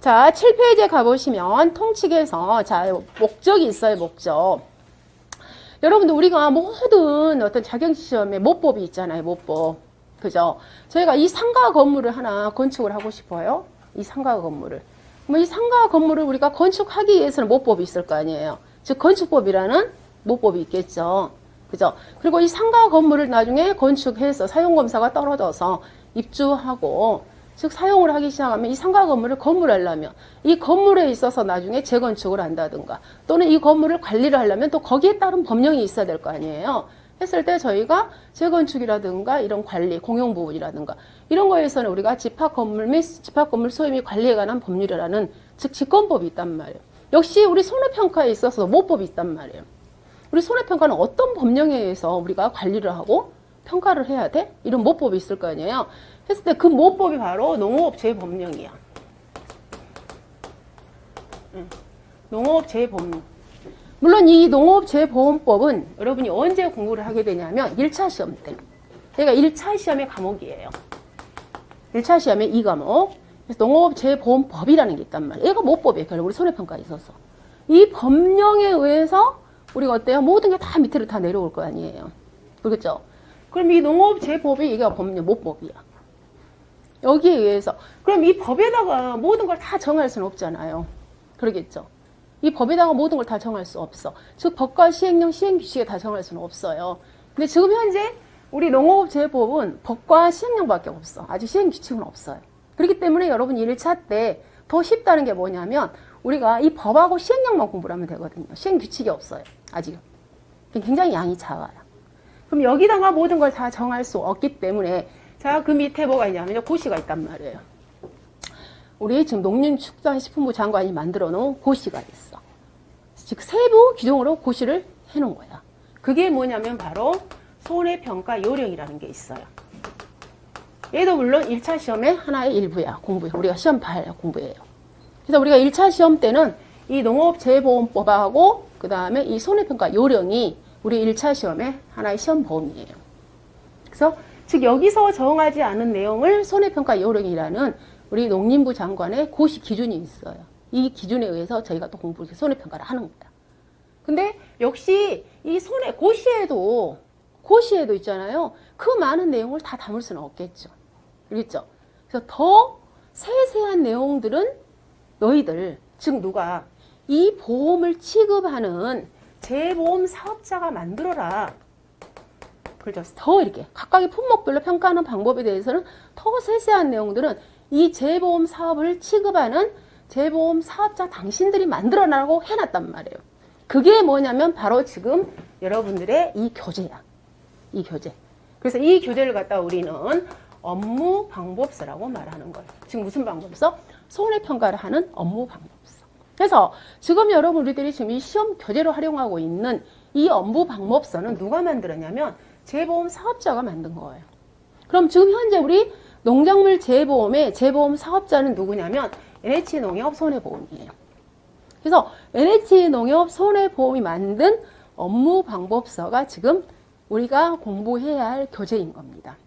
자, 7페이지에 가보시면 통칙에서 자, 목적이 있어요, 목적. 여러분들 우리가 모든 어떤 자격시험에 모법이 있잖아요, 모법. 그죠? 저희가 이 상가 건물을 하나 건축을 하고 싶어요. 이 상가 건물을. 이 상가 건물을 우리가 건축하기 위해서는 모법이 있을 거 아니에요. 즉, 건축법이라는 모법이 있겠죠. 그죠? 그리고 이 상가 건물을 나중에 건축해서 사용검사가 떨어져서 입주하고, 즉, 사용을 하기 시작하면 이 상가 건물을 건물하려면 이 건물에 있어서 나중에 재건축을 한다든가 또는 이 건물을 관리를 하려면 또 거기에 따른 법령이 있어야 될 거 아니에요. 했을 때 저희가 재건축이라든가 이런 관리, 공용 부분이라든가 이런 거에서는 우리가 집합 건물 및 집합 건물 소유 및 관리에 관한 법률이라는 즉 직권법이 있단 말이에요. 역시 우리 손해평가에 있어서 모법이 있단 말이에요. 우리 손해평가는 어떤 법령에 의해서 우리가 관리를 하고 평가를 해야 돼? 이런 모법이 있을 거 아니에요. 했을 때 그 모법이 바로 농업재법령이야. 농업재법령. 물론 이 농업재보험법은 여러분이 언제 공부를 하게 되냐면 1차 시험 때. 그러니까 1차 시험의 과목이에요. 1차 시험의 이 과목. 그래서 농업재보험법이라는 게 있단 말이에요. 얘가 모법이에요. 결국 우리 손해평가에 있어서. 이 법령에 의해서 우리가 어때요? 모든 게 다 밑으로 다 내려올 거 아니에요. 그렇겠죠? 그럼 이 농업재법이 이게 법령, 모법이야. 여기에 의해서. 그럼 이 법에다가 모든 걸 다 정할 수는 없잖아요. 그러겠죠? 이 법에다가 모든 걸 다 정할 수 없어. 즉 법과 시행령, 시행규칙에 다 정할 수는 없어요. 근데 지금 현재 우리 농업재법은 법과 시행령밖에 없어. 아직 시행규칙은 없어요. 그렇기 때문에 여러분 1차 때 더 쉽다는 게 뭐냐면 우리가 이 법하고 시행령만 공부를 하면 되거든요. 시행규칙이 없어요. 아직. 굉장히 양이 작아요. 그럼 여기다가 모든 걸 다 정할 수 없기 때문에 자, 그 밑에 뭐가 있냐면요. 고시가 있단 말이에요. 우리 지금 농림축산식품부 장관이 만들어 놓은 고시가 있어. 즉 세부 규정으로 고시를 해놓은 거야. 그게 뭐냐면 바로 손해평가 요령이라는 게 있어요. 얘도 물론 1차 시험의 하나의 일부야. 공부야. 우리가 시험 봐야 공부예요. 그래서 우리가 1차 시험 때는 이 농업재보험법하고 그 다음에 이 손해평가 요령이 우리 1차 시험의 하나의 시험 범위예요. 그래서 즉 여기서 정하지 않은 내용을 손해평가 요령이라는 우리 농림부 장관의 고시 기준이 있어요. 이 기준에 의해서 저희가 또 손해평가를 하는 거야. 근데 역시 이 고시에도 있잖아요. 그 많은 내용을 다 담을 수는 없겠죠. 그렇죠? 그래서 더 세세한 내용들은 너희들, 즉 누가 이 보험을 취급하는 재보험 사업자가 만들어라. 그렇죠? 더 이렇게 각각의 품목별로 평가하는 방법에 대해서는 더 세세한 내용들은 이 재보험 사업을 취급하는 재보험 사업자 당신들이 만들어내라고 해놨단 말이에요. 그게 뭐냐면 바로 지금 여러분들의 이 교재야. 이 교재. 그래서 이 교재를 갖다 우리는 업무 방법서라고 말하는 거예요. 지금 무슨 방법서? 손해평가를 하는 업무 방법서. 그래서 지금 여러분 우리들이 지금 이 시험 교재로 활용하고 있는 이 업무 방법서는 누가 만들었냐면 재보험 사업자가 만든 거예요. 그럼 지금 현재 우리 농작물 재보험의 재보험 사업자는 누구냐면 NH농협 손해보험이에요. 그래서 NH농협 손해보험이 만든 업무 방법서가 지금 우리가 공부해야 할 교재인 겁니다.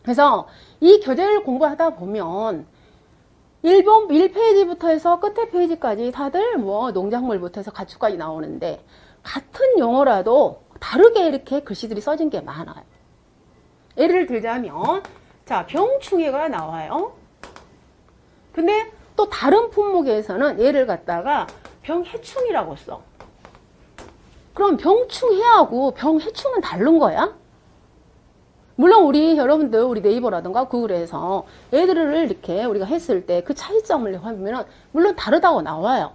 그래서 이 교재를 공부하다 보면 1페이지부터 해서 끝에 페이지까지 다들 뭐 농작물부터 해서 가축까지 나오는데 같은 용어라도 다르게 이렇게 글씨들이 써진 게 많아요. 예를 들자면 자, 병충해가 나와요. 근데 또 다른 품목에서는 얘를 갖다가 병해충이라고 써. 그럼 병충해하고 병해충은 다른 거야? 물론 여러분들 우리 네이버라든가 구글에서 얘들을 이렇게 우리가 했을 때 그 차이점을 보면은 물론 다르다고 나와요.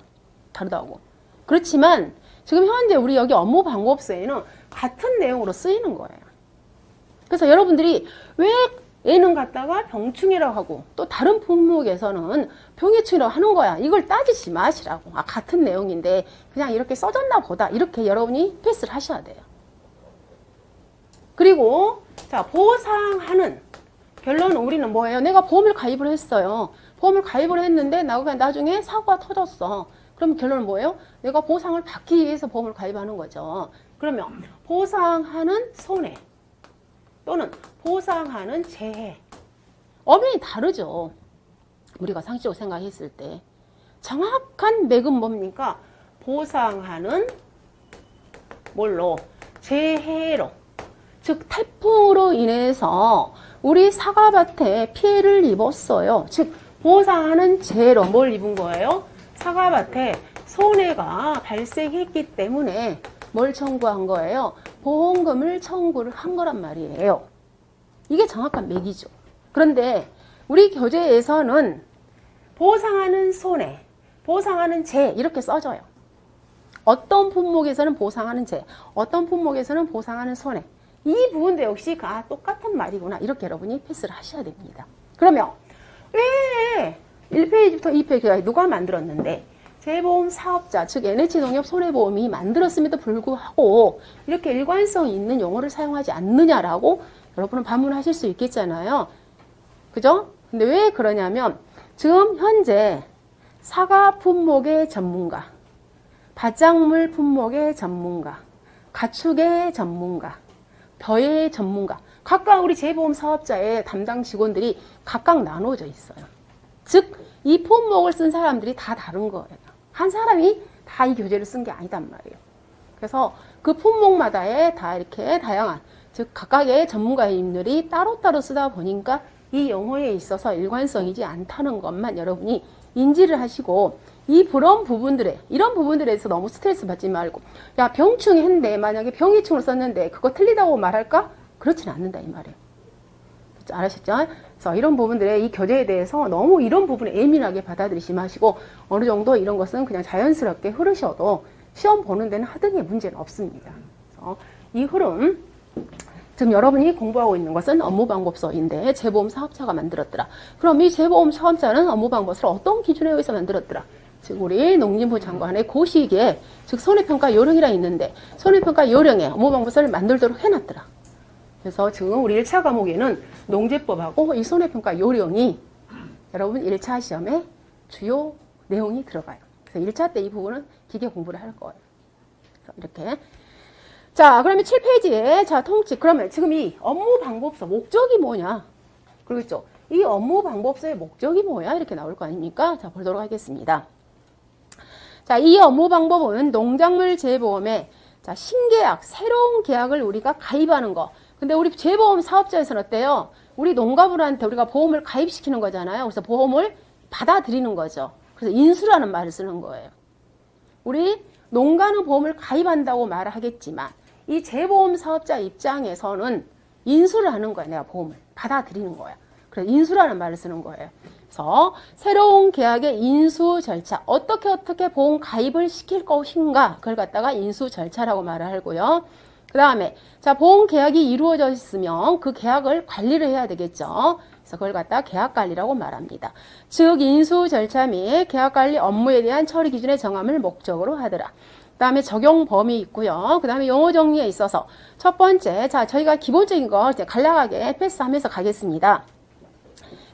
다르다고. 그렇지만 지금 현재 우리 여기 업무 방법서에는 같은 내용으로 쓰이는 거예요. 그래서 여러분들이 왜 얘는 갖다가 병충해라고 하고 또 다른 품목에서는 병해충이라고 하는 거야. 이걸 따지지 마시라고. 같은 내용인데 그냥 이렇게 써졌나 보다. 이렇게 여러분이 패스를 하셔야 돼요. 그리고 자, 보상하는 결론은 우리는 뭐예요? 내가 보험을 가입을 했어요. 보험을 가입을 했는데 나중에 사고가 터졌어. 그럼 결론은 뭐예요? 내가 보상을 받기 위해서 보험을 가입하는 거죠. 그러면 보상하는 손해 또는 보상하는 재해. 엄연히 다르죠. 우리가 상식적으로 생각했을 때. 정확한 맥은 뭡니까? 보상하는 뭘로? 재해로. 즉 태풍으로 인해서 우리 사과밭에 피해를 입었어요. 즉 보상하는 재해로 뭘 입은 거예요? 사과밭에 손해가 발생했기 때문에 뭘 청구한 거예요? 보험금을 청구를 한 거란 말이에요. 이게 정확한 맥이죠. 그런데 우리 교재에서는 보상하는 손해, 보상하는 재해 이렇게 써져요. 어떤 품목에서는 보상하는 재해, 어떤 품목에서는 보상하는 손해. 이 부분도 역시 똑같은 말이구나. 이렇게 여러분이 패스를 하셔야 됩니다. 그러면 왜 1페이지부터 2페이지까지 누가 만들었는데 재보험 사업자, 즉 NH농협 손해보험이 만들었음에도 불구하고 이렇게 일관성 있는 용어를 사용하지 않느냐라고 여러분은 반문하실 수 있겠잖아요. 그죠? 근데 왜 그러냐면 지금 현재 사과 품목의 전문가, 바작물 품목의 전문가, 가축의 전문가, 벼의 전문가, 각각 우리 재보험 사업자의 담당 직원들이 각각 나눠져 있어요. 즉, 이 품목을 쓴 사람들이 다 다른 거예요. 한 사람이 다 이 교재를 쓴 게 아니단 말이에요. 그래서 그 품목마다의 다 이렇게 다양한, 즉 각각의 전문가님들이 따로따로 쓰다 보니까 이 용어에 있어서 일관성이지 않다는 것만 여러분이 인지를 하시고 이런 부분들에 대해서 너무 스트레스 받지 말고 야 병충 했는데 만약에 병해충을 썼는데 그거 틀리다고 말할까? 그렇지는 않는다 이 말이에요. 알으셨죠? 그래서 이런 부분들에 이 교재에 대해서 너무 이런 부분에 예민하게 받아들이지 마시고 어느 정도 이런 것은 그냥 자연스럽게 흐르셔도 시험 보는 데는 하등의 문제는 없습니다. 그래서 이 흐름 지금 여러분이 공부하고 있는 것은 업무방법서인데 재보험 사업자가 만들었더라. 그럼 이 재보험 사업자는 업무방법서를 어떤 기준에 의해서 만들었더라? 즉 우리 농림부 장관의 고시기에 즉 손해평가 요령이라 있는데 손해평가 요령에 업무방법서를 만들도록 해놨더라. 그래서 지금 우리 1차 과목에는 농지법하고 이 손해평가 요령이 여러분 1차 시험에 주요 내용이 들어가요. 그래서 1차 때 이 부분은 기계 공부를 할 거예요. 그래서 이렇게. 자, 그러면 7페이지에, 자, 통치. 그러면 지금 이 업무방법서 목적이 뭐냐? 그러겠죠? 이 업무방법서의 목적이 뭐야? 이렇게 나올 거 아닙니까? 자, 보도록 하겠습니다. 자, 이 업무방법은 농작물 재보험에, 자, 신계약, 새로운 계약을 우리가 가입하는 거. 근데 우리 재보험 사업자에서는 어때요? 우리 농가분한테 우리가 보험을 가입시키는 거잖아요. 그래서 보험을 받아들이는 거죠. 그래서 인수라는 말을 쓰는 거예요. 우리 농가는 보험을 가입한다고 말을 하겠지만 이 재보험 사업자 입장에서는 인수를 하는 거야. 내가 보험을 받아들이는 거야. 그래서 인수라는 말을 쓰는 거예요. 그래서 새로운 계약의 인수 절차, 어떻게 보험 가입을 시킬 것인가, 그걸 갖다가 인수 절차라고 말을 하고요. 그 다음에 자 보험 계약이 이루어져 있으면 그 계약을 관리를 해야 되겠죠. 그래서 그걸 갖다가 계약관리라고 말합니다. 즉 인수 절차 및 계약관리 업무에 대한 처리 기준의 정함을 목적으로 하더라. 그 다음에 적용 범위 있고요. 그 다음에 용어 정리에 있어서 첫 번째, 자 저희가 기본적인 거 이제 간략하게 패스하면서 가겠습니다.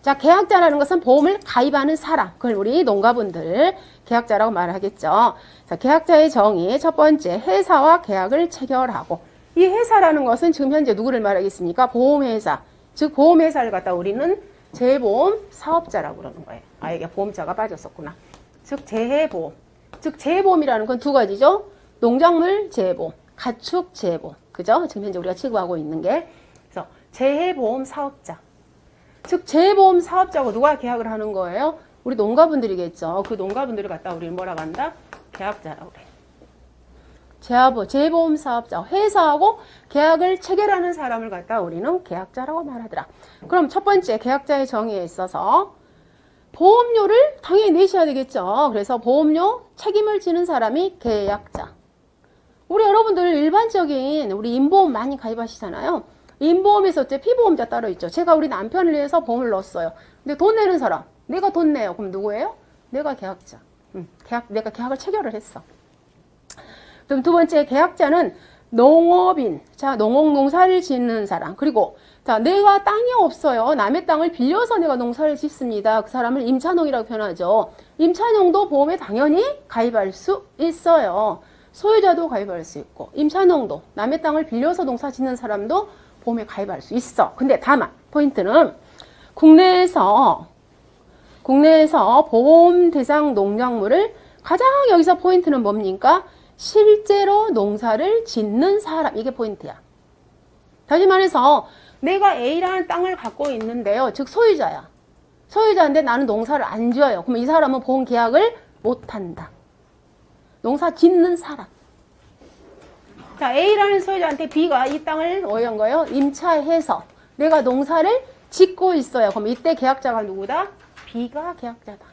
자 계약자라는 것은 보험을 가입하는 사람, 그걸 우리 농가분들 계약자라고 말하겠죠. 자 계약자의 정의 첫 번째, 회사와 계약을 체결하고, 이 회사라는 것은 지금 현재 누구를 말하겠습니까? 보험회사. 즉 보험회사를 갖다 우리는 재보험 사업자라고 그러는 거예요. 아 이게 보험자가 빠졌었구나. 즉 재해보험. 즉 재보험이라는 건 두 가지죠. 농작물 재보험, 가축 재보험. 그죠? 지금 현재 우리가 취급하고 있는 게. 그래서 재해보험 사업자. 즉 재보험 사업자하고 누가 계약을 하는 거예요? 우리 농가분들이겠죠. 그 농가분들을 갖다 우리는 뭐라고 한다? 계약자라고 그래. 재보험 사업자, 회사하고 계약을 체결하는 사람을 갖다 우리는 계약자라고 말하더라. 그럼 첫 번째 계약자의 정의에 있어서 보험료를 당연히 내셔야 되겠죠. 그래서 보험료 책임을 지는 사람이 계약자. 우리 여러분들 일반적인 우리 인보험 많이 가입하시잖아요. 인보험에서 어째 피보험자 따로 있죠. 제가 우리 남편을 위해서 보험을 넣었어요. 근데 돈 내는 사람, 내가 돈 내요. 그럼 누구예요? 내가 계약자. 내가 계약을 체결을 했어. 그럼 두 번째 계약자는 농업인, 자 농업 농사를 짓는 사람. 그리고 자 내가 땅이 없어요. 남의 땅을 빌려서 내가 농사를 짓습니다. 그 사람을 임차농이라고 표현하죠. 임차농도 보험에 당연히 가입할 수 있어요. 소유자도 가입할 수 있고 임차농도 남의 땅을 빌려서 농사 짓는 사람도 보험에 가입할 수 있어. 근데 다만 포인트는 국내에서 국내에서 보험 대상 농작물을 가장 여기서 포인트는 뭡니까? 실제로 농사를 짓는 사람. 이게 포인트야. 다시 말해서 내가 A라는 땅을 갖고 있는데요. 즉 소유자야. 소유자인데 나는 농사를 안 지어요. 그러면 이 사람은 보험 계약을 못한다. 농사 짓는 사람. 자, A라는 소유자한테 B가 이 땅을 뭐한 거예요? 임차해서 내가 농사를 짓고 있어요. 그럼 이때 계약자가 누구다? B가 계약자다.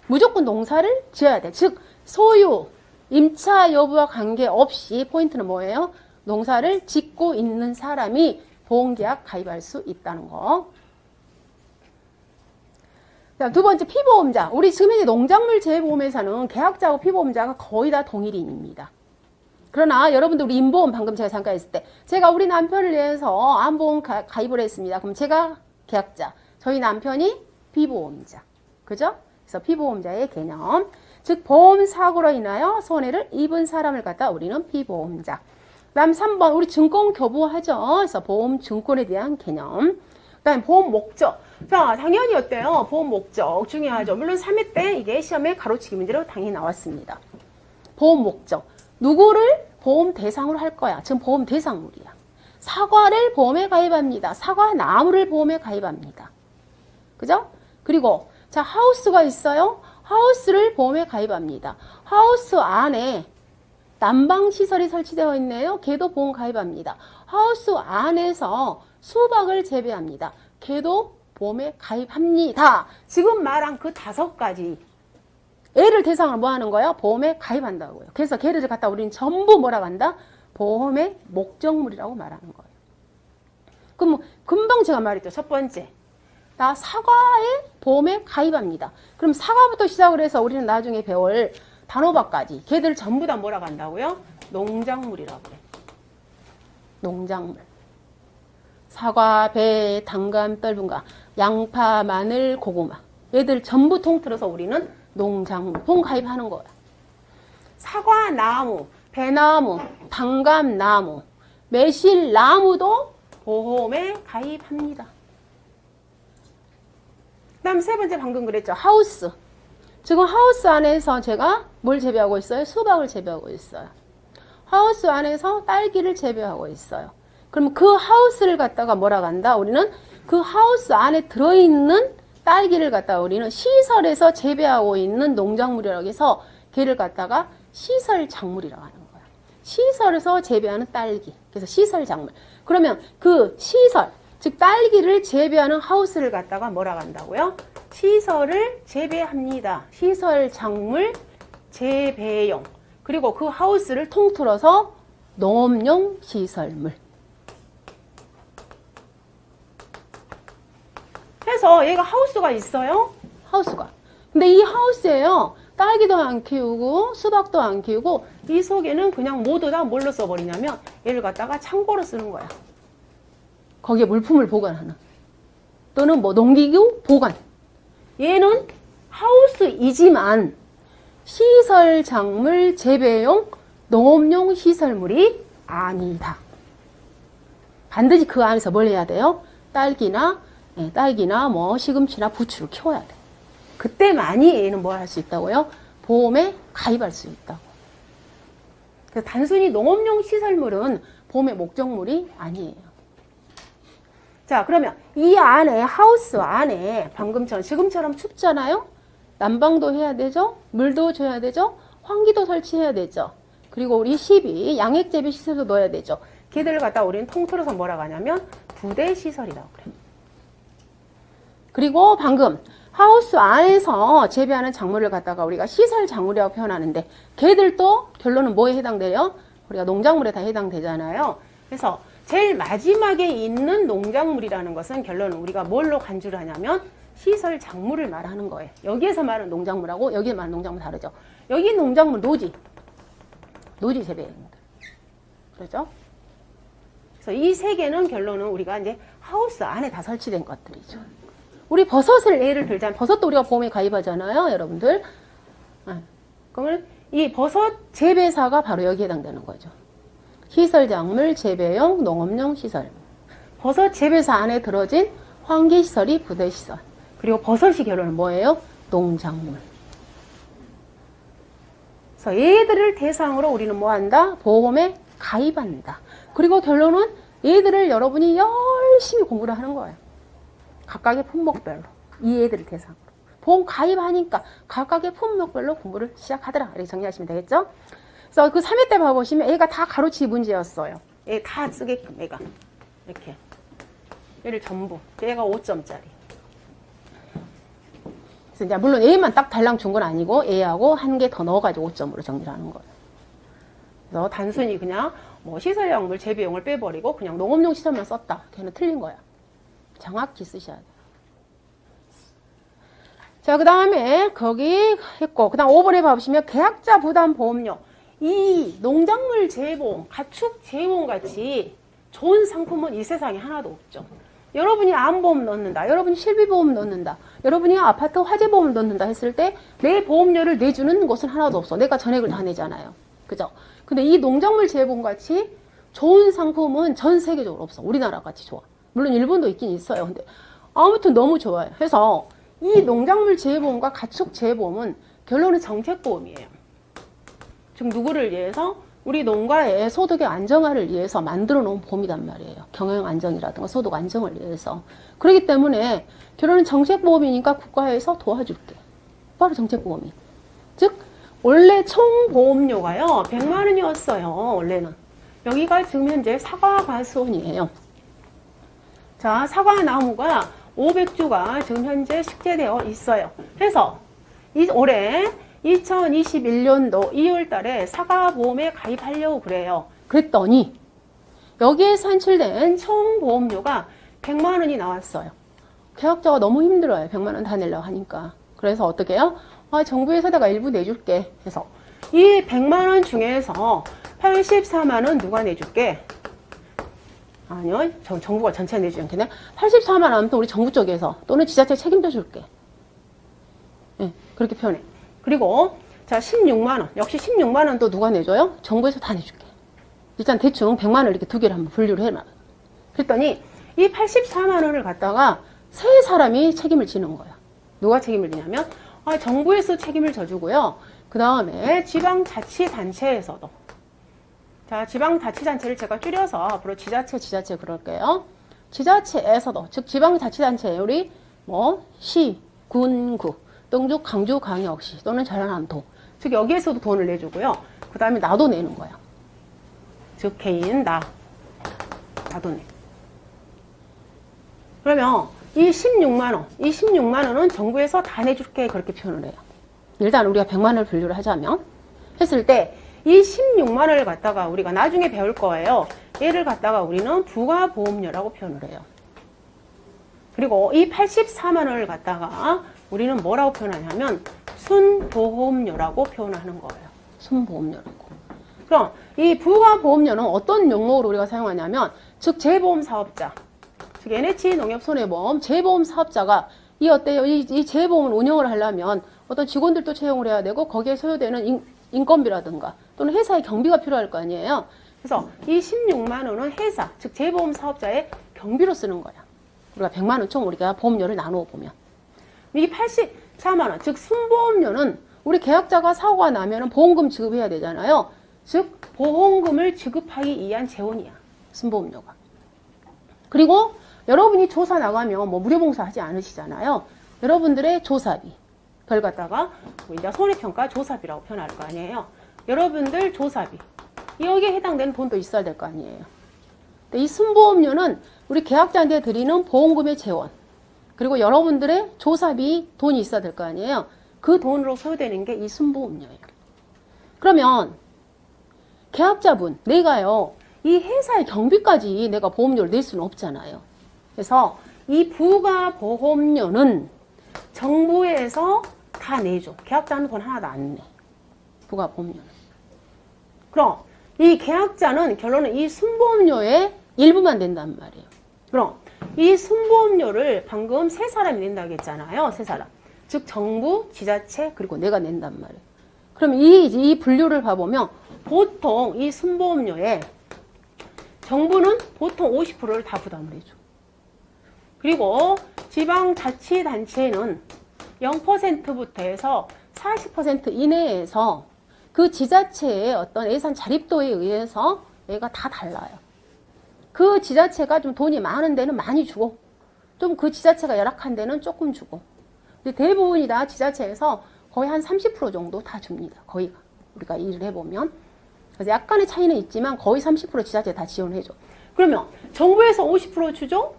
무조건 농사를 지어야 돼. 즉 소유, 임차 여부와 관계없이 포인트는 뭐예요? 농사를 짓고 있는 사람이 보험계약 가입할 수 있다는 거. 자, 두 번째 피보험자. 우리 지금 현재 농작물 재보험에서는 계약자하고 피보험자가 거의 다 동일인입니다. 그러나 여러분들 우리 임보험 방금 제가 잠깐 했을 때 제가 우리 남편을 위해서 암보험 가입을 했습니다. 그럼 제가 계약자, 저희 남편이 피보험자. 그죠? 그래서 피보험자의 개념. 즉 보험사고로 인하여 손해를 입은 사람을 갖다 우리는 피보험자. 그 다음 3번 우리 증권 교부하죠. 그래서 보험증권에 대한 개념. 그 다음에 보험 목적. 자, 당연히 어때요? 보험 목적 중요하죠. 물론 3회 때 이게 시험에 가로치기 문제로 당연히 나왔습니다. 보험 목적. 누구를 보험 대상으로 할 거야. 지금 보험 대상물이야. 사과를 보험에 가입합니다. 사과나무를 보험에 가입합니다. 그죠? 그리고 자, 하우스가 있어요. 하우스를 보험에 가입합니다. 하우스 안에 난방시설이 설치되어 있네요. 걔도 보험 가입합니다. 하우스 안에서 수박을 재배합니다. 걔도 보험에 가입합니다. 지금 말한 그 5가지 애를 대상으로 뭐 하는 거예요? 보험에 가입한다고요. 그래서 걔들을 갖다 우리는 전부 뭐라고 한다? 보험의 목적물이라고 말하는 거예요. 그럼 금방 제가 말했죠. 첫 번째. 나 사과의 보험에 가입합니다. 그럼 사과부터 시작을 해서 우리는 나중에 배울 단호박까지 걔들 전부 다 뭐라고 한다고요? 농작물이라고 그래. 농작물. 사과, 배, 당감, 떫은가, 양파, 마늘, 고구마. 얘들 전부 통틀어서 우리는 농작물, 보험 가입하는 거야. 사과나무, 배나무, 당감나무, 매실나무도 보험에 가입합니다. 그 다음 세 번째 방금 그랬죠. 하우스. 지금 하우스 안에서 제가 뭘 재배하고 있어요? 수박을 재배하고 있어요. 하우스 안에서 딸기를 재배하고 있어요. 그럼 그 하우스를 갖다가 뭐라고 한다? 우리는 그 하우스 안에 들어있는 딸기를 갖다가 우리는 시설에서 재배하고 있는 농작물이라고 해서 걔를 갖다가 시설작물이라고 하는 거야. 시설에서 재배하는 딸기. 그래서 시설작물. 그러면 그 시설, 즉 딸기를 재배하는 하우스를 갖다가 뭐라고 한다고요? 시설을 재배합니다. 시설작물 재배용. 그리고 그 하우스를 통틀어서 농업용 시설물. 그래서 얘가 하우스가 있어요. 하우스가. 근데 이 하우스에요. 딸기도 안 키우고 수박도 안 키우고 이 속에는 그냥 모두 다 뭘로 써버리냐면 얘를 갖다가 창고로 쓰는 거야. 거기에 물품을 보관하는. 또는 뭐 농기구 보관. 얘는 하우스이지만 시설작물 재배용 농업용 시설물이 아니다. 반드시 그 안에서 뭘 해야 돼요? 딸기나 뭐 시금치나 부추를 키워야 돼. 그때만이 얘는 뭘 할 수 있다고요? 보험에 가입할 수 있다고. 그래서 단순히 농업용 시설물은 보험의 목적물이 아니에요. 자, 그러면 이 안에 하우스 안에 방금처럼 지금처럼 춥잖아요. 난방도 해야 되죠. 물도 줘야 되죠. 환기도 설치해야 되죠. 그리고 우리 시비 양액재배 시설도 넣어야 되죠. 걔들을 갖다 우리는 통틀어서 뭐라고 하냐면 부대 시설이라고 그래요. 그리고 방금 하우스 안에서 재배하는 작물을 갖다가 우리가 시설 작물이라고 표현하는데 걔들도 결론은 뭐에 해당돼요? 우리가 농작물에 다 해당되잖아요. 그래서 제일 마지막에 있는 농작물이라는 것은 결론은 우리가 뭘로 간주를 하냐면 시설 작물을 말하는 거예요. 여기에서 말하는 농작물하고 여기에 말하는 농작물 다르죠. 여기 농작물 노지 재배입니다. 그렇죠? 그래서 이 세 개는 결론은 우리가 이제 하우스 안에 다 설치된 것들이죠. 우리 버섯을 예를 들자면 버섯도 우리가 보험에 가입하잖아요, 여러분들. 그러면 이 버섯 재배사가 바로 여기에 해당되는 거죠. 시설작물 재배용 농업용 시설. 버섯 재배사 안에 들어진 환기시설이 부대시설. 그리고 버섯이 결론은 뭐예요? 농작물. 그래서 얘들을 대상으로 우리는 뭐 한다? 보험에 가입한다. 그리고 결론은 얘들을 여러분이 열심히 공부를 하는 거예요. 각각의 품목별로. 이 애들을 대상으로. 보험 가입하니까 각각의 품목별로 공부를 시작하더라. 이렇게 정리하시면 되겠죠? 그래서 그 3회 때 봐보시면 애가 다 가로치기 문제였어요. 얘 다 쓰게끔 애가. 이렇게. 얘를 전부. 얘가 5점짜리. 그래서 이제 물론 A만 딱 달랑 준 건 아니고 A하고 한 개 더 넣어가지고 5점으로 정리를 하는 거예요. 그래서 단순히 그냥 뭐 시설용물, 재배용을 빼버리고 그냥 농업용 시설만 썼다. 걔는 틀린 거야. 정확히 쓰셔야 돼요. 자, 그 다음에 거기 했고, 그 다음 5번에 봐보시면 계약자 부담 보험료. 이 농작물 재보험, 가축 재보험 같이 좋은 상품은 이 세상에 하나도 없죠. 여러분이 암보험 넣는다, 여러분이 실비보험 넣는다, 여러분이 아파트 화재보험 넣는다 했을 때 내 보험료를 내주는 곳은 하나도 없어. 내가 전액을 다 내잖아요. 그죠? 근데 이 농작물 재보험 같이 좋은 상품은 전 세계적으로 없어. 우리나라 같이 좋아. 물론 일본도 있긴 있어요. 근데 아무튼 너무 좋아요. 그래서 이 농작물 재보험과 가축 재보험은 결론은 정책보험이에요. 즉 누구를 위해서? 우리 농가의 소득의 안정화를 위해서 만들어 놓은 보험이란 말이에요. 경영 안정이라든가 소득 안정을 위해서. 그렇기 때문에 결론은 정책보험이니까 국가에서 도와줄게. 바로 정책보험이. 즉 원래 총 보험료가요 100만 원이었어요. 원래는. 여기가 지금 현재 사과과수원이에요. 자, 사과나무가 500주가 지금 현재 식재되어 있어요. 그래서 올해 2021년도 2월 달에 사과보험에 가입하려고 그래요. 그랬더니 여기에 산출된 총 보험료가 100만 원이 나왔어요. 계약자가 너무 힘들어요. 100만 원 다 내려고 하니까. 그래서 어떻게 해요? 정부에서 내가 일부 내줄게. 그래서 이 100만 원 중에서 84만 원 누가 내줄게? 아니요. 정부가 전체 내주지 않겠네. 84만 원 또 우리 정부 쪽에서 또는 지자체 책임져 줄게. 네, 그렇게 표현해. 그리고 자 16만 원. 역시 16만 원 또 누가 내줘요? 정부에서 다 내줄게. 일단 대충 100만 원 이렇게 두 개를 한번 분류를 해놔. 그랬더니 이 84만 원을 갖다가 세 사람이 책임을 지는 거야. 누가 책임을 지냐면 정부에서 책임을 져주고요. 그 다음에 지방자치단체에서도. 자, 지방자치단체를 제가 줄여서 앞으로 지자체 그럴게요. 지자체에서도, 즉 지방자치단체 우리 뭐 시, 군, 구, 동주, 강주, 광역시 또는 전라남도. 즉 여기에서도 돈을 내주고요. 그 다음에 나도 내는 거야. 즉 개인 나도 내. 그러면 이 16만 원은 정부에서 다 내줄게 그렇게 표현을 해요. 일단 우리가 100만 원을 분류를 하자면 했을 때 이 16만 원을 갖다가 우리가 나중에 배울 거예요. 얘를 갖다가 우리는 부가보험료라고 표현을 해요. 그리고 이 84만 원을 갖다가 우리는 뭐라고 표현하냐면 순보험료라고 표현하는 거예요. 순보험료라고. 그럼 이 부가보험료는 어떤 용어로 우리가 사용하냐면 즉 재보험 사업자, 즉 NH 농협손해보험 재보험 사업자가 이 어때요? 이 재보험을 운영을 하려면 어떤 직원들도 채용을 해야 되고 거기에 소요되는 인건비라든가 또는 회사의 경비가 필요할 거 아니에요. 그래서 이 16만 원은 회사, 즉 재보험 사업자의 경비로 쓰는 거야. 우리가 100만 원 총 우리가 보험료를 나누어 보면. 이 84만 원, 즉 순보험료는 우리 계약자가 사고가 나면 보험금 지급해야 되잖아요. 즉 보험금을 지급하기 위한 재원이야. 순보험료가. 그리고 여러분이 조사 나가면 뭐 무료봉사 하지 않으시잖아요. 여러분들의 조사비. 그걸 갖다가 이제 손해평가 조사비라고 표현할 거 아니에요. 여러분들 조사비. 여기에 해당되는 돈도 있어야 될 거 아니에요. 근데 이 순보험료는 우리 계약자한테 드리는 보험금의 재원. 그리고 여러분들의 조사비 돈이 있어야 될 거 아니에요. 그 돈으로 소요되는 게 이 순보험료예요. 그러면 계약자분, 내가요, 이 회사의 경비까지 내가 보험료를 낼 수는 없잖아요. 그래서 이 부가보험료는 정부에서 다 내줘. 계약자는 돈 하나도 안 내. 부가보험료는. 그럼 이 계약자는 결론은 이 순보험료의 일부만 낸단 말이에요. 그럼 이 순보험료를 방금 세 사람이 낸다고 했잖아요. 세 사람. 즉 정부, 지자체, 그리고 내가 낸단 말이에요. 그럼 이 분류를 봐보면 보통 이 순보험료에 정부는 보통 50%를 다 부담을 해줘. 그리고 지방자치단체는 0%부터 해서 40% 이내에서 그 지자체의 어떤 예산 자립도에 의해서 얘가 다 달라요. 그 지자체가 좀 돈이 많은 데는 많이 주고 좀 그 지자체가 열악한 데는 조금 주고 근데 대부분이 다 지자체에서 거의 한 30% 정도 다 줍니다. 거의 우리가 일을 해보면 그래서 약간의 차이는 있지만 거의 30% 지자체 다 지원해줘. 그러면 정부에서 50% 주죠?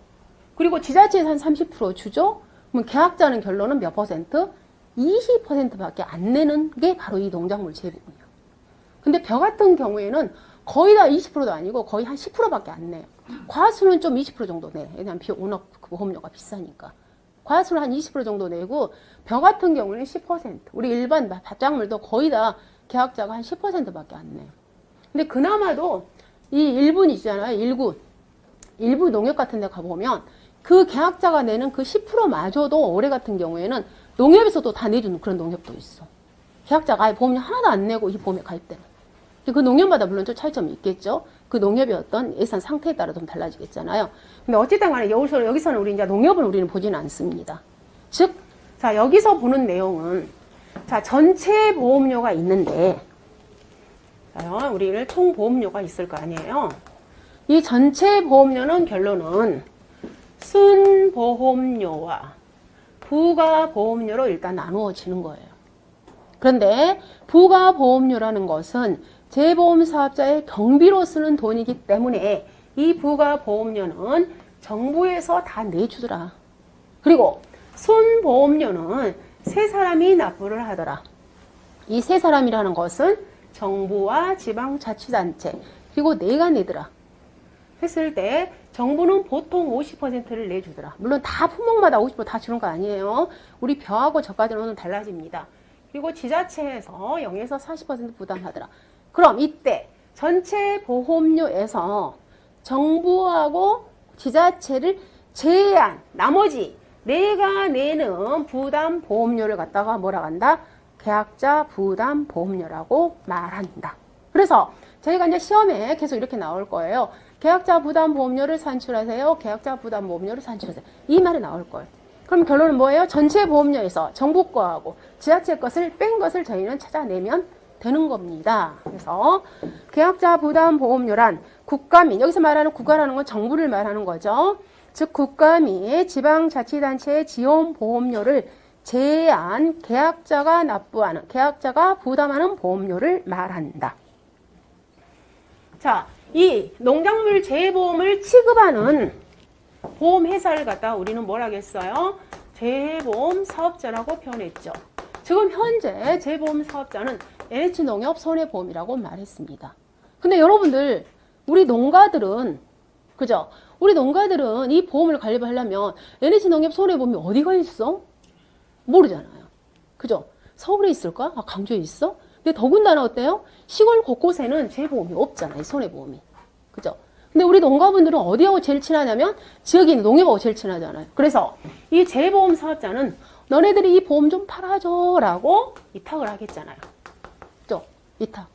그리고 지자체에서 한 30% 주죠? 그럼 계약자는 결론은 몇 퍼센트? 20%밖에 안 내는 게 바로 이 농작물 재보험이에요. 근데 벼 같은 경우에는 거의 다 20%도 아니고 거의 한 10%밖에 안 내요. 과수는 좀 20% 정도 내. 왜냐면 워낙 보험료가 비싸니까. 과수는 한 20% 정도 내고 벼 같은 경우는 10%. 우리 일반 밭작물도 거의 다 계약자가 한 10%밖에 안 내요. 근데 그나마도 이 일군 있잖아요. 일부 농협 같은 데 가보면 그 계약자가 내는 그 10%마저도 올해 같은 경우에는 농협에서도 다 내주는 그런 농협도 있어. 계약자가 아예 보험료 하나도 안 내고 이 보험에 가입되는. 그 농협마다 물론 좀 차이점이 있겠죠. 그 농협의 어떤 예산 상태에 따라 좀 달라지겠잖아요. 근데 어쨌든 간에 여기서는 우리 이제 농협을 우리는 보지는 않습니다. 즉, 자, 여기서 보는 내용은, 자, 전체 보험료가 있는데, 자, 우리는 총 보험료가 있을 거 아니에요. 이 전체 보험료는 결론은 순보험료와 부가보험료로 일단 나누어지는 거예요. 그런데 부가보험료라는 것은 재보험 사업자의 경비로 쓰는 돈이기 때문에 이 부가보험료는 정부에서 다 내주더라. 그리고 순보험료는 세 사람이 납부를 하더라. 이 세 사람이라는 것은 정부와 지방자치단체 그리고 내가 내더라. 했을 때 정부는 보통 50%를 내주더라. 물론 다 품목마다 50%다 주는 거 아니에요. 우리 벼하고 저가지는 달라집니다. 그리고 지자체에서 0에서 40% 부담하더라. 그럼 이때 전체 보험료에서 정부하고 지자체를 제외한 나머지 내가 내는 부담 보험료를 갖다가 뭐라 한다? 계약자 부담 보험료라고 말한다. 그래서 저희가 이제 시험에 계속 이렇게 나올 거예요. 계약자 부담 보험료를 산출하세요. 계약자 부담 보험료를 산출하세요. 이 말이 나올 거예요. 그럼 결론은 뭐예요? 전체 보험료에서 정부 거하고 지자체 것을 뺀 것을 저희는 찾아내면 되는 겁니다. 그래서 계약자 부담 보험료란 국가 및 여기서 말하는 국가라는 건 정부를 말하는 거죠. 즉 국가 및 지방자치단체의 지원 보험료를 제외한 계약자가 납부하는 계약자가 부담하는 보험료를 말한다. 자, 이 농작물 재보험을 취급하는 보험회사를 갖다 우리는 뭐라 하겠어요? 재보험 사업자라고 표현했죠. 지금 현재 재보험 사업자는 NH농협 손해보험이라고 말했습니다. 근데 여러분들 우리 농가들은 그죠? 우리 농가들은 이 보험을 가입하려면 NH농협 손해보험이 어디가 있어? 모르잖아요. 그죠? 서울에 있을까? 아, 강주에 있어? 근데 더군다나 어때요? 시골 곳곳에는 재보험이 없잖아요. 손해보험이. 그죠? 근데 우리 농가분들은 어디하고 제일 친하냐면 지역에 있는 농협하고 제일 친하잖아요. 그래서 이 재보험 사업자는 너네들이 이 보험 좀 팔아줘 라고 위탁을 하겠잖아요. 그죠? 위탁.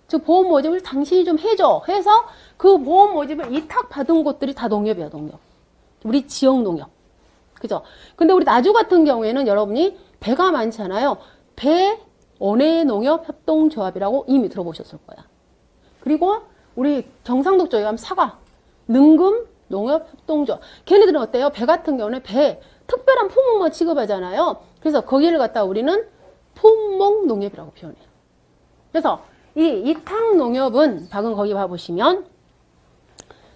즉 보험 모집을 당신이 좀 해줘 해서 그 보험 모집을 위탁받은 곳들이 다 농협이야. 농협. 우리 지역 농협. 그죠? 근데 우리 나주 같은 경우에는 여러분이 배가 많잖아요. 배 원해농협협동조합이라고 이미 들어보셨을 거야. 그리고 우리 경상도 쪽에 가면 사과, 능금 농협협동조합. 걔네들은 어때요? 배 같은 경우는 배 특별한 품목만 취급하잖아요. 그래서 거기를 갖다 우리는 품목농협이라고 표현해요. 그래서 이 이탁농협은 방금 거기 봐보시면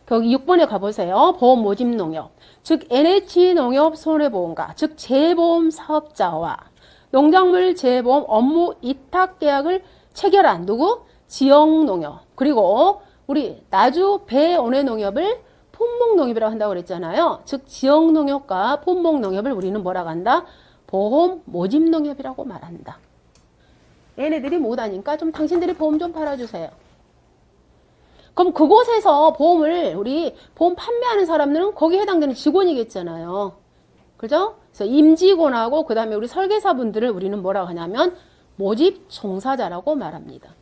거기 6번에 가보세요. 보험모집농협. 즉 NH농협 손해보험가 즉 재보험 사업자와 농작물 재보험 업무 위탁계약을 체결한 누구? 지역농협. 그리고 우리 나주 배원해농협을 품목농협이라고 한다고 그랬잖아요. 즉 지역농협과 품목농협을 우리는 뭐라고 한다? 보험모집농협이라고 말한다. 얘네들이 못하니까 좀 당신들이 보험 좀 팔아주세요. 그럼 그곳에서 보험을 우리 보험 판매하는 사람들은 거기에 해당되는 직원이겠잖아요. 그죠? 그래서 임직원하고 그 다음에 우리 설계사분들을 우리는 뭐라고 하냐면 모집 종사자라고 말합니다.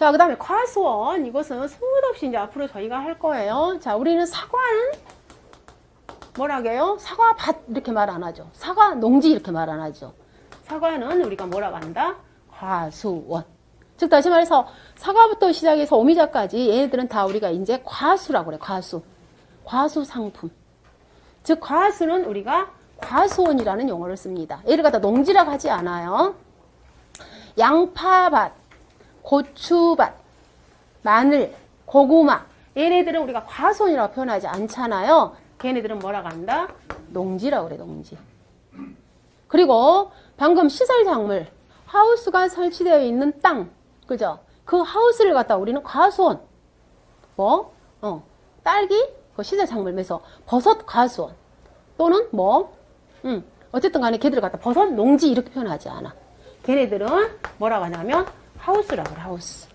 자, 그 다음에 과수원. 이것은 수도 없이 이제 앞으로 저희가 할 거예요. 자, 우리는 사과는 뭐라고 해요? 사과밭 이렇게 말 안 하죠. 사과 농지 이렇게 말 안 하죠. 사과는 우리가 뭐라고 한다? 과수원. 즉 다시 말해서 사과부터 시작해서 오미자까지 얘네들은 다 우리가 이제 과수라고 그래. 과수 상품. 즉 과수는 우리가 과수원이라는 용어를 씁니다. 얘를 갖다 농지라고 하지 않아요. 양파밭, 고추밭, 마늘, 고구마 얘네들은 우리가 과수원이라고 표현하지 않잖아요. 걔네들은 뭐라고 한다? 농지라고 그래. 농지. 그리고 방금 시설작물 하우스가 설치되어 있는 땅, 그죠? 그 하우스를 갖다 우리는 과수원, 딸기, 그 시설작물 매서 버섯 과수원, 또는 어쨌든 간에 걔들을 갖다 버섯 농지 이렇게 표현하지 않아. 걔네들은 뭐라고 하냐면 하우스라고 그래, 하우스.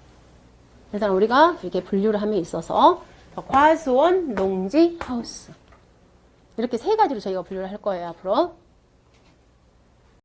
일단 우리가 이렇게 분류를 함에 있어서 과수원, 농지, 하우스. 이렇게 세 가지로 저희가 분류를 할 거예요, 앞으로.